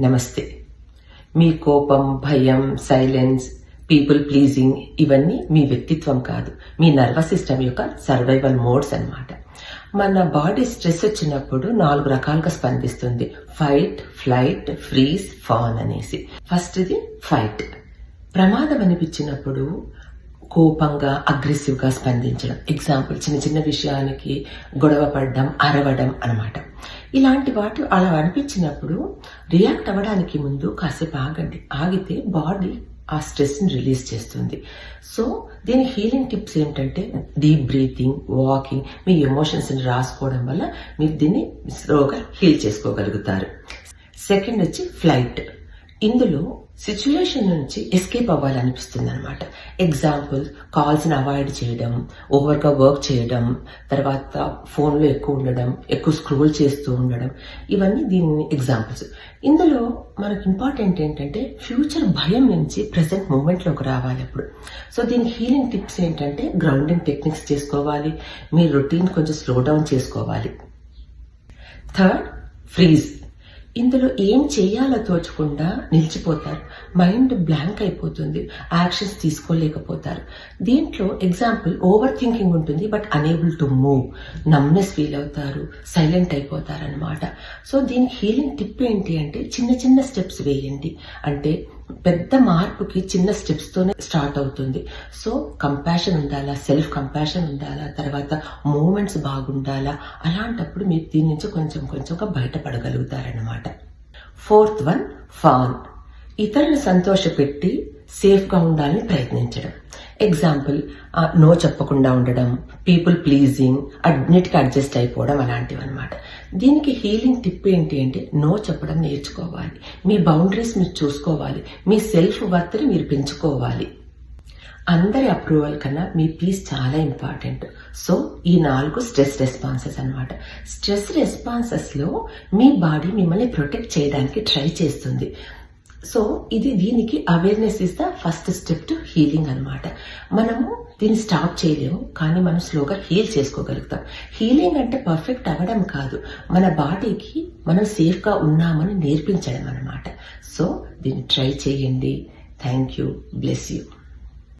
నమస్తే. మీ కోపం, భయం, సైలెన్స్, పీపుల్ ప్లీజింగ్ ఇవన్నీ మీ వ్యక్తిత్వం కాదు, మీ నర్వస్ సిస్టమ్ యొక్క సర్వైవల్ మోడ్స్ అన్నమాట. మన బాడీ స్ట్రెస్ వచ్చినప్పుడు 4 రకాలుగా స్పందిస్తుంది: ఫైట్, ఫ్లైట్, ఫ్రీజ్, ఫాన్ అనేసి. ఫస్ట్ ఇది ఫైట్. ప్రమాదం అనిపించినప్పుడు కోపంగా, అగ్రెసివ్ గా స్పందించడం. ఎగ్జాంపుల్, చిన్న చిన్న విషయానికి గొడవ పడడం, అరవడం అన్నమాట. ఇలాంటి వాటి అలా అనిపించినప్పుడు రియాక్ట్ అవ్వడానికి ముందు కాసేపు ఆగండి. ఆగితే బాడీ ఆ స్ట్రెస్ ని రిలీజ్ చేస్తుంది. సో దీని హీలింగ్ టిప్స్ ఏంటంటే డీప్ బ్రీతింగ్, వాకింగ్, మీ ఎమోషన్స్ ని రాసుకోవడం వల్ల మీరు దీన్ని స్లోగా హీల్ చేసుకోగలుగుతారు. సెకండ్ వచ్చి ఫ్లైట్. ఇందులో సిచ్యువేషన్ నుంచి ఎస్కేప్ అవ్వాలనిపిస్తుంది అనమాట. ఎగ్జాంపుల్, కాల్స్ ని అవాయిడ్ చేయడం, ఓవర్గా వర్క్ చేయడం, తర్వాత ఫోన్లో ఎక్కువ ఉండడం, ఎక్కువ స్క్రోల్ చేస్తూ ఉండడం, ఇవన్నీ దీని ఎగ్జాంపుల్స్. ఇందులో మనకు ఇంపార్టెంట్ ఏంటంటే ఫ్యూచర్ భయం నుంచి ప్రెసెంట్ మూమెంట్ లోకి రావాలి అప్పుడు. సో దీని హీలింగ్ టిప్స్ ఏంటంటే గ్రౌండింగ్ టెక్నిక్స్ చేసుకోవాలి, మీ రొటీన్ కొంచెం స్లో డౌన్ చేసుకోవాలి. Third, freeze. ఇందులో ఏం చేయాలో తోచకుండా నిలిచిపోతారు, మైండ్ బ్లాంక్ అయిపోతుంది, యాక్షన్స్ తీసుకోలేకపోతారు. దీంట్లో ఎగ్జాంపుల్, ఓవర్ థింకింగ్ ఉంటుంది but unable to move, numbness feel అవుతారు, సైలెంట్ అయిపోతారు అనమాట. సో దీనికి హీలింగ్ టిప్ ఏంటి అంటే చిన్న చిన్న స్టెప్స్ వేయండి. అంటే పెద్ద మార్పుకి చిన్న స్టెప్స్ తోనే స్టార్ట్ అవుతుంది. సో కంపాషన్ ఉండాలా, సెల్ఫ్ కంపాషన్ ఉండాలా, తర్వాత మూమెంట్స్ బాగుండాలా. అలాంటప్పుడు మీరు దీని నుంచి కొంచెం కొంచెంగా బయటపడగలుగుతారన్నమాట. Fourth one, fan. ఇతరులను సంతోషపెట్టి సేఫ్ గా ఉండాలని ప్రయత్నించడం. ఎగ్జాంపుల్, నో చెప్పకుండా ఉండడం, పీపుల్ ప్లీజింగ్, అన్నిటికీ అడ్జస్ట్ అయిపోవడం, అలాంటివి అనమాట. దీనికి హీలింగ్ టిప్ ఏంటి అంటే నో చెప్పడం నేర్చుకోవాలి, మీ బౌండరీస్ మీరు చూసుకోవాలి, మీ సెల్ఫ్ వర్త్ ని మీరు పెంచుకోవాలి. అందరి అప్రూవల్ కన్నా మీ పీస్ చాలా ఇంపార్టెంట్. సో ఈ 4 స్ట్రెస్ రెస్పాన్సెస్ అన్నమాట. స్ట్రెస్ రెస్పాన్సెస్ లో మీ బాడీ మిమ్మల్ని ప్రొటెక్ట్ చేయడానికి ట్రై చేస్తుంది. సో దీనికి awareness is the first step to healing అనమాట. మనము దీన్ని స్టాప్ చేయలేము, కానీ మనం స్లోగా హీల్ చేసుకోగలుగుతాం. హీలింగ్ అంటే పర్ఫెక్ట్ అవ్వడం కాదు, మన బాడీకి మనం సేఫ్ గా ఉన్నామని నేర్పించడం అనమాట. సో దీన్ని ట్రై చేయండి. Thank you. Bless you.